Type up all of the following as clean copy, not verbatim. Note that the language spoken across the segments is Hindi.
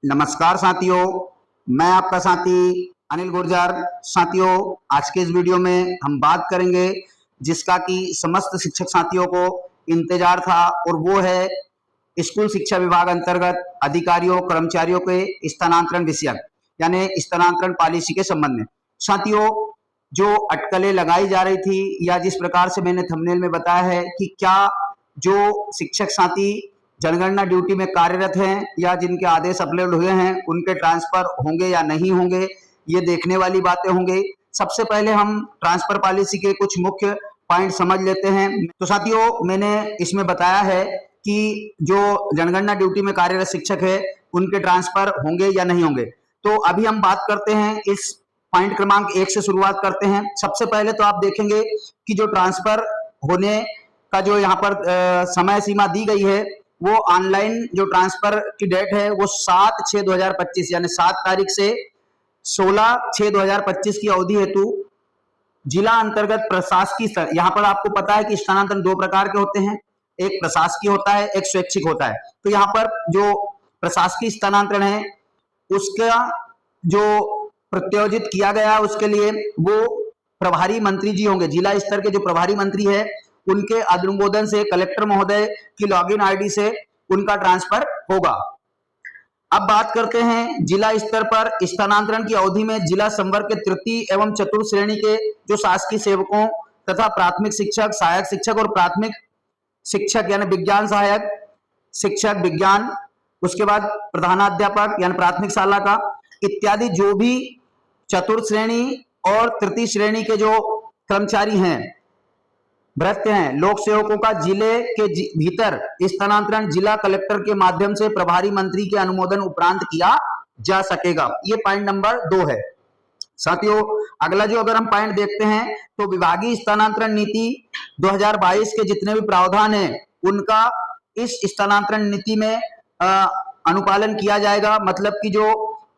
नमस्कार साथियों, मैं आपका साथी अनिल गुर्जर। साथियों, आज के इस वीडियो में हम बात करेंगे जिसका कि समस्त शिक्षक साथियों को इंतजार था, और वो है स्कूल शिक्षा विभाग अंतर्गत अधिकारियों कर्मचारियों के स्थानांतरण विषयक यानी स्थानांतरण पॉलिसी के संबंध में। साथियों, जो अटकलें लगाई जा रही थी या जिस प्रकार से मैंने थंबनेल में बताया है कि क्या जो शिक्षक साथी जनगणना ड्यूटी में कार्यरत हैं या जिनके आदेश अपलोड हुए हैं उनके ट्रांसफर होंगे या नहीं होंगे, ये देखने वाली बातें होंगे। सबसे पहले हम ट्रांसफर पॉलिसी के कुछ मुख्य पॉइंट समझ लेते हैं। तो साथियों, मैंने इसमें बताया है कि जो जनगणना ड्यूटी में कार्यरत शिक्षक है उनके ट्रांसफर होंगे या नहीं होंगे। तो अभी हम बात करते हैं, इस पॉइंट क्रमांक 1 से शुरुआत करते हैं। सबसे पहले तो आप देखेंगे कि जो ट्रांसफर होने का जो यहाँ पर समय सीमा दी गई है, वो ऑनलाइन जो ट्रांसफर की डेट है वो 7/6/2025 यानी 7 तारीख से 16/6/2025 की अवधि हेतु जिला अंतर्गत प्रशासकीय, यहाँ पर आपको पता है कि स्थानांतरण 2 प्रकार के होते हैं, एक प्रशासकीय होता है, एक स्वैच्छिक होता है। तो यहाँ पर जो प्रशासकीय स्थानांतरण है उसका जो प्रत्योजित किया गया है उसके लिए वो प्रभारी मंत्री जी होंगे। जिला स्तर के जो प्रभारी मंत्री है उनके अनुमोदन से कलेक्टर महोदय की लॉगिन आईडी से उनका ट्रांसफर होगा। अब बात करते हैं जिला स्तर पर स्थानांतरण की अवधि में जिला संवर्ग के तृतीय एवं चतुर्थ श्रेणी के जो शासकीय सेवकों तथा प्राथमिक शिक्षक, सहायक शिक्षक और प्राथमिक शिक्षक यानी विज्ञान सहायक शिक्षक विज्ञान, उसके बाद प्रधानाध्यापक यानी प्राथमिक शाला का इत्यादि जो भी चतुर्थ श्रेणी और तृतीय श्रेणी के जो कर्मचारी हैं, भ्रष्ट हैं, लोक सेवकों का जिले के भीतर स्थानांतरण जिला कलेक्टर के माध्यम से प्रभारी मंत्री के अनुमोदन उपरांत किया जा सकेगा। ये पॉइंट नंबर 2 है। साथियों, अगला जो अगर हम पॉइंट देखते हैं तो विभागीय स्थानांतरण नीति 2022 के जितने भी प्रावधान हैं उनका इस स्थानांतरण नीति में अनुपालन किया जाएगा। मतलब कि जो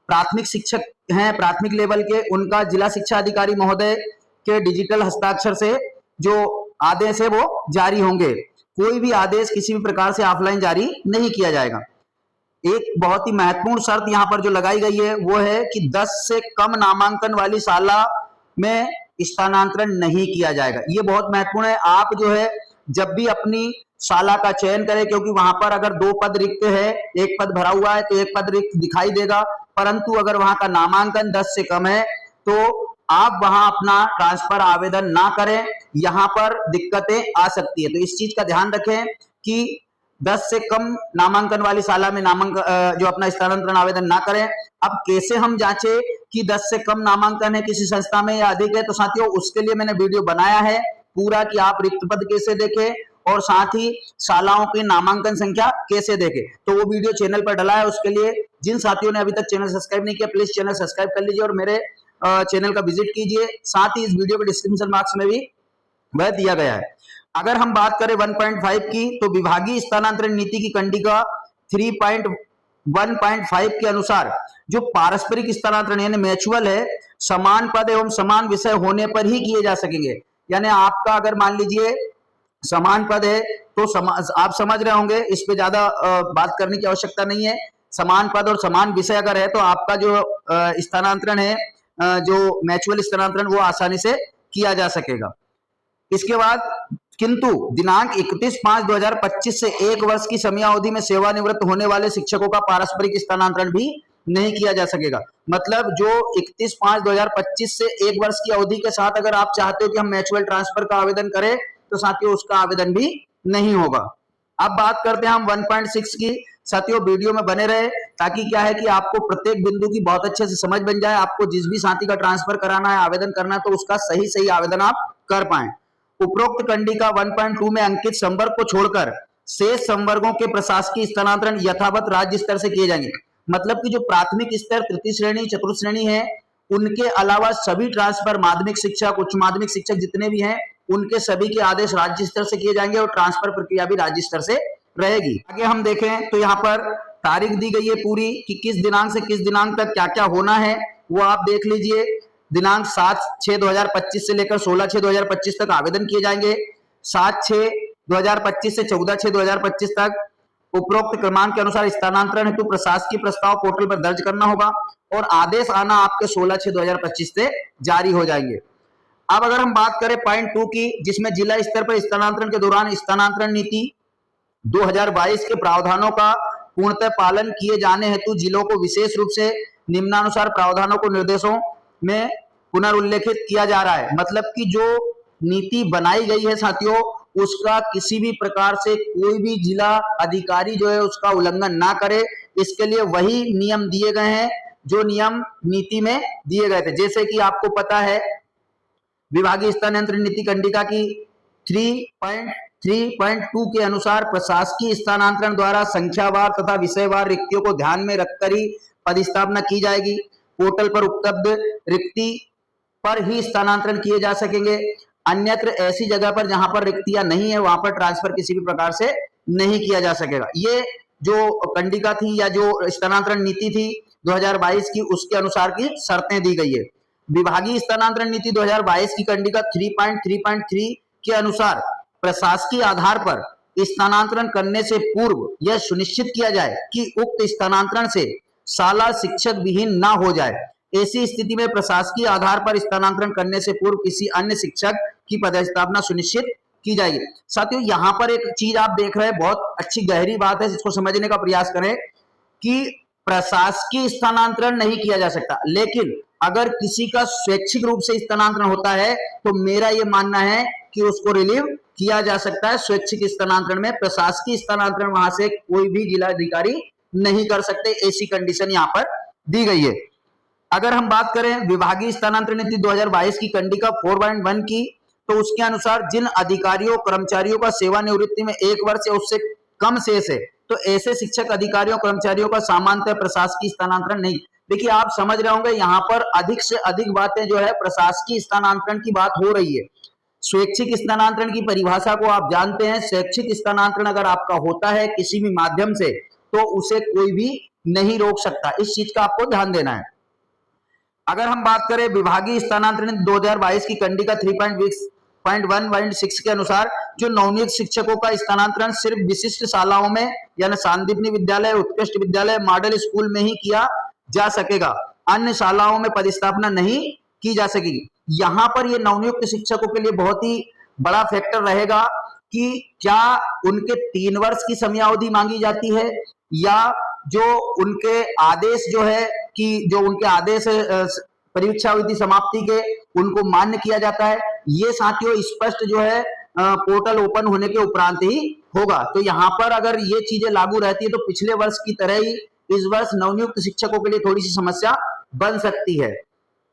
प्राथमिक शिक्षक हैं प्राथमिक लेवल के, उनका जिला शिक्षा अधिकारी महोदय के डिजिटल हस्ताक्षर से जो आदेश है वो जारी होंगे। कोई भी आदेश किसी भी प्रकार से ऑफलाइन जारी नहीं किया जाएगा। एक बहुत ही महत्वपूर्ण शर्त यहाँ पर जो लगाई गई है वो है कि 10 से कम नामांकन वाली शाला में स्थानांतरण नहीं किया जाएगा। ये बहुत महत्वपूर्ण है। आप जो है जब भी अपनी शाला का चयन करें, क्योंकि वहां पर अगर 2 पद रिक्त है, एक पद भरा हुआ है तो एक पद रिक्त दिखाई देगा, परंतु अगर वहां का नामांकन 10 से कम है तो आप वहां अपना ट्रांसफर आवेदन ना करें, यहां पर दिक्कतें आ सकती है। तो इस चीज का ध्यान रखें कि 10 से कम नामांकन वाली शाला में जो अपना स्थानांतरण आवेदन ना करें। अब कैसे हम जांचे कि 10 से कम नामांकन है किसी संस्था में या अधिक है, तो साथियों उसके लिए मैंने वीडियो बनाया है पूरा कि आप रिक्त पद कैसे देखें और साथ ही शालाओं की नामांकन संख्या कैसे देखें। तो वो वीडियो चैनल पर डला है। उसके लिए जिन साथियों ने अभी तक चैनल सब्सक्राइब नहीं किया प्लीज चैनल सब्सक्राइब कर लीजिए और मेरे चैनल का विजिट कीजिए। साथ ही इस वीडियो के डिस्क्रिप्शन बॉक्स में भी वह दिया गया है। अगर हम बात करें 1.5 की, तो विभागीय स्थानांतरण नीति की कंडिका 3.1.5 के अनुसार जो पारस्परिक स्थानांतरण यानी म्यूचुअल है, समान पद एवं समान विषय होने पर ही किए जा सकेंगे। यानी आपका अगर मान लीजिए समान पद है तो आप समझ रहे होंगे, इस पे ज्यादा बात करने की आवश्यकता नहीं है। समान पद और समान विषय अगर है तो आपका जो स्थानांतरण है, जो म्यूचुअल स्थानांतरण, वो आसानी से किया जा सकेगा। इसके बाद किंतु दिनांक 31/5/2025 से 1 वर्ष की समयावधि में सेवानिवृत्त होने वाले शिक्षकों का पारस्परिक स्थानांतरण भी नहीं किया जा सकेगा। मतलब जो 31/5/2025 से 1 वर्ष की अवधि के साथ अगर आप चाहते हो कि हम म्यूचुअल ट्रांसफर का आवेदन करें तो साथियों उसका आवेदन भी नहीं होगा। अब बात करते हैं हम 1.6 की। साथियों वीडियो में बने रहे ताकि क्या है कि आपको प्रत्येक बिंदु की बहुत अच्छे से समझ बन जाए। आपको जिस भी साथी का ट्रांसफर कराना है, आवेदन करना है, तो उसका सही आवेदन आप कर पाए। उपरोक्त कंडिका 1.2 में अंकित संवर्ग को छोड़कर शेष संवर्गों के प्रशासकीय स्थानांतरण यथावत राज्य स्तर से किए जाएंगे। मतलब कि जो प्राथमिक स्तर, तृतीय श्रेणी, चतुर्थ श्रेणी है, उनके अलावा सभी ट्रांसफर माध्यमिक शिक्षक, उच्च माध्यमिक शिक्षक जितने भी हैं उनके सभी के आदेश राज्य स्तर से किए जाएंगे और ट्रांसफर प्रक्रिया भी राज्य स्तर से रहेगी। आगे हम देखें तो यहाँ पर तारीख दी गई है पूरी कि किस दिनांक से किस दिनांक तक क्या क्या होना है, वो आप देख लीजिए। दिनांक 7/6/2025 से लेकर 16/6/2025 तक आवेदन किए जाएंगे। 7/6/2025 से 14/6/2025 तक उपरोक्त क्रमांक के अनुसार स्थानांतरण हेतु प्रशासकीय प्रस्ताव पोर्टल पर दर्ज करना होगा और आदेश आना आपके 16/6/2025 से जारी हो जाएंगे। अब अगर हम बात करें पॉइंट 2 की, जिसमें जिला स्तर पर स्थानांतरण के दौरान स्थानांतरण नीति 2022 के प्रावधानों का पूर्णतः पालन किए जाने हेतु जिलों को विशेष रूप से निम्नानुसार प्रावधानों को निर्देशों में पुनर्उल्लेखित किया जा रहा है। मतलब कि जो नीति बनाई गई है साथियों, उसका किसी भी प्रकार से कोई भी जिला अधिकारी जो है उसका उल्लंघन ना करे, इसके लिए वही नियम दिए गए हैं जो नियम नीति में दिए गए थे। जैसे कि आपको पता है विभागीय स्थानांतरण नीति कंडिका की 3.3.2 के अनुसार प्रशासकीय स्थानांतरण द्वारा संख्यावार तथा विषयवार रिक्तियों को ध्यान में रखकर ही पदस्थापना की जाएगी। पोर्टल पर उपलब्ध रिक्ति पर ही स्थानांतरण किए जा सकेंगे, अन्यत्र ऐसी जगह पर जहां पर रिक्तियां नहीं है वहां पर ट्रांसफर किसी भी प्रकार से नहीं किया जा सकेगा। ये जो कंडिका थी या जो स्थानांतरण नीति थी 2022 की, उसके अनुसार की शर्तें दी गई है। विभागीय स्थानांतरण नीति 2022 की कंडिका 3.3.3 के अनुसार प्रशासकीय आधार पर स्थानांतरण करने से पूर्व यह सुनिश्चित किया जाए कि उक्त स्थानांतरण से शाला शिक्षक विहीन ना हो जाए। ऐसी स्थिति में प्रशासकीय आधार पर स्थानांतरण करने से पूर्व किसी अन्य शिक्षक की पदस्थापना सुनिश्चित की जाएगी। साथियों, यहाँ पर एक चीज आप देख रहे हैं, बहुत अच्छी गहरी बात है, इसको समझने का प्रयास करें कि प्रशासकीय स्थानांतरण नहीं किया जा सकता, लेकिन अगर किसी का स्वैच्छिक रूप से स्थानांतरण होता है तो मेरा यह मानना है कि उसको रिलीव किया जा सकता है। स्वैच्छिक स्थानांतरण में प्रशासकीय स्थानांतरण वहां से कोई भी जिलाधिकारी नहीं कर सकते, ऐसी कंडीशन यहाँ पर दी गई है। अगर हम बात करें विभागीय स्थानांतरण नीति 2022 की कंडिका 4.1 की, तो उसके अनुसार जिन अधिकारियों कर्मचारियों का सेवानिवृत्ति में 1 वर्ष या उससे कम शेष है, तो ऐसे शिक्षक अधिकारियों कर्मचारियों का सामान्यतः प्रशासकीय स्थानांतरण नहीं। देखिए, आप समझ रहे होंगे यहाँ पर अधिक से अधिक बातें जो है प्रशासकीय स्थानांतरण की बात हो रही है। स्वैच्छिक स्थानांतरण की परिभाषा को आप जानते हैं। स्वैच्छिक स्थानांतरण अगर आपका होता है किसी भी माध्यम से, तो उसे कोई भी नहीं रोक सकता। इस चीज का आपको ध्यान देना है। अगर हम बात करें विभागीय स्थानांतरण 2022 की कंडिका 3.1.6 के अनुसार जो नवनियुक्त शिक्षकों का स्थानांतरण सिर्फ विशिष्ट शालाओं में यानी सांदीपनी विद्यालय, उत्कृष्ट विद्यालय, मॉडल स्कूल में ही किया जा सकेगा, अन्य शालाओं में पदस्थापना नहीं की जा सकेगी। यहाँ पर ये नवनियुक्त शिक्षकों के लिए बहुत ही बड़ा फैक्टर रहेगा कि क्या उनके 3 वर्ष की समयावधि मांगी जाती है या जो उनके आदेश जो है कि जो उनके आदेश परीक्षा अवधि समाप्ति के उनको मान्य किया जाता है। ये साथियों स्पष्ट जो है पोर्टल ओपन होने के उपरांत ही होगा। तो यहाँ पर अगर ये चीजें लागू रहती है तो पिछले वर्ष की तरह ही इस वर्ष नवनियुक्त शिक्षकों के लिए थोड़ी सी समस्या बन सकती है।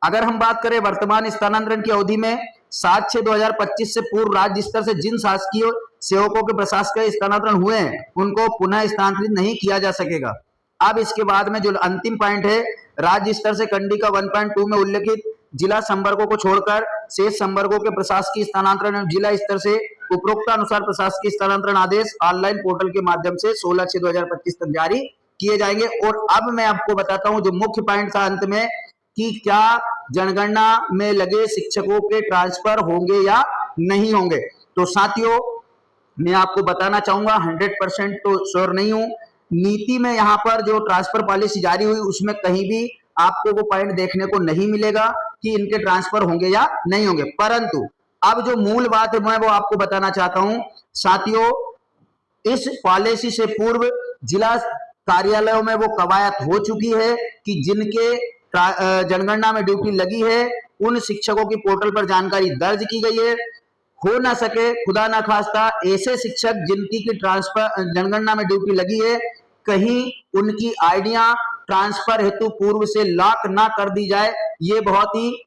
अगर हम बात करें वर्तमान स्थानांतरण की अवधि में 7/6/2025 से पूर्व राज्य स्तर से जिन शासकीय सेवकों के प्रशासकीय स्थानांतरण हुए हैं उनको पुनः स्थानांतरित नहीं किया जा सकेगा। अब इसके बाद में जो अंतिम पॉइंट है, राज्य स्तर से कंडिका 1.2 में उल्लेखित जिला संवर्गों को छोड़कर शेष संवर्गों के प्रशासकीय स्थानांतरण जिला स्तर से उपरोक्त अनुसार प्रशासकीय स्थानांतरण आदेश ऑनलाइन पोर्टल के माध्यम से 16/6/2025 तक जारी किए जाएंगे। और अब मैं आपको बताता हूं जो मुख्य पॉइंट था अंत में कि क्या जनगणना में लगे शिक्षकों के ट्रांसफर होंगे या नहीं होंगे। तो साथियों, मैं आपको बताना चाहूंगा 100% तो श्योर नहीं हूं। नीति में यहाँ पर जो ट्रांसफर पॉलिसी जारी हुई उसमें कहीं भी आपको वो पॉइंट देखने को नहीं मिलेगा कि इनके ट्रांसफर होंगे या नहीं होंगे। परंतु अब जो मूल बात है मैं वो आपको बताना चाहता हूं साथियों, इस पॉलिसी से पूर्व जिला कार्यालयों में वो कवायद हो चुकी है कि जिनके जनगणना में ड्यूटी लगी है उन शिक्षकों की पोर्टल पर जानकारी दर्ज की गई है। हो ना सके खुदा ना खास्ता ऐसे शिक्षक जिनकी की ट्रांसफर जनगणना में ड्यूटी लगी है, कहीं उनकी आइडिया ट्रांसफर हेतु पूर्व से लॉक ना कर दी जाए, ये बहुत ही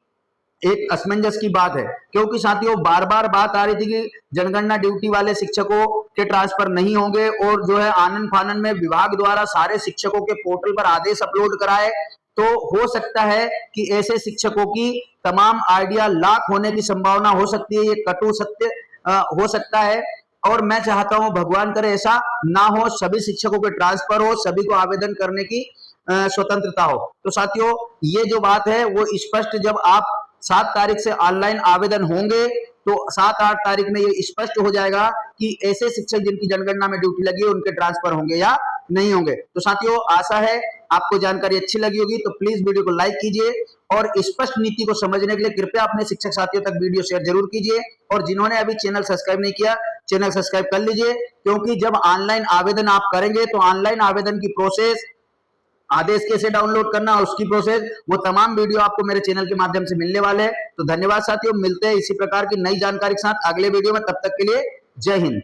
एक असमंजस की बात है। क्योंकि साथियों बार बार बात आ रही थी कि जनगणना ड्यूटी वाले शिक्षकों के ट्रांसफर नहीं होंगे और जो है आनन फानन में विभाग द्वारा सारे शिक्षकों के पोर्टल पर आदेश अपलोड कराए, तो हो सकता है कि ऐसे शिक्षकों की तमाम आइडिया लॉक होने की संभावना हो सकती है। ये कटु सत्य हो सकता है और मैं चाहता हूं भगवान करे ऐसा ना हो, सभी शिक्षकों के ट्रांसफर हो, सभी को आवेदन करने की स्वतंत्रता हो। तो साथियों ये जो बात है वो स्पष्ट जब आप 7 तारीख से ऑनलाइन आवेदन होंगे तो 7-8 तारीख में ये स्पष्ट हो जाएगा कि ऐसे शिक्षक जिनकी जनगणना में ड्यूटी लगी है उनके ट्रांसफर होंगे या नहीं होंगे। तो साथियों, आशा है आपको जानकारी अच्छी लगी होगी, तो प्लीज वीडियो को लाइक कीजिए और स्पष्ट नीति को समझने के लिए कृपया अपने शिक्षक साथियों तक वीडियो शेयर जरूर कीजिए। और जिन्होंने अभी चैनल सब्सक्राइब नहीं किया, चैनल सब्सक्राइब कर लीजिए, क्योंकि जब ऑनलाइन आवेदन आप करेंगे तो ऑनलाइन आवेदन की प्रोसेस, आदेश कैसे डाउनलोड करना, उसकी प्रोसेस, वो तमाम वीडियो आपको मेरे चैनल के माध्यम से मिलने वाले हैं। तो धन्यवाद साथियों, मिलते हैं इसी प्रकार की नई जानकारी के साथ अगले वीडियो में। तब तक के लिए जय हिंद।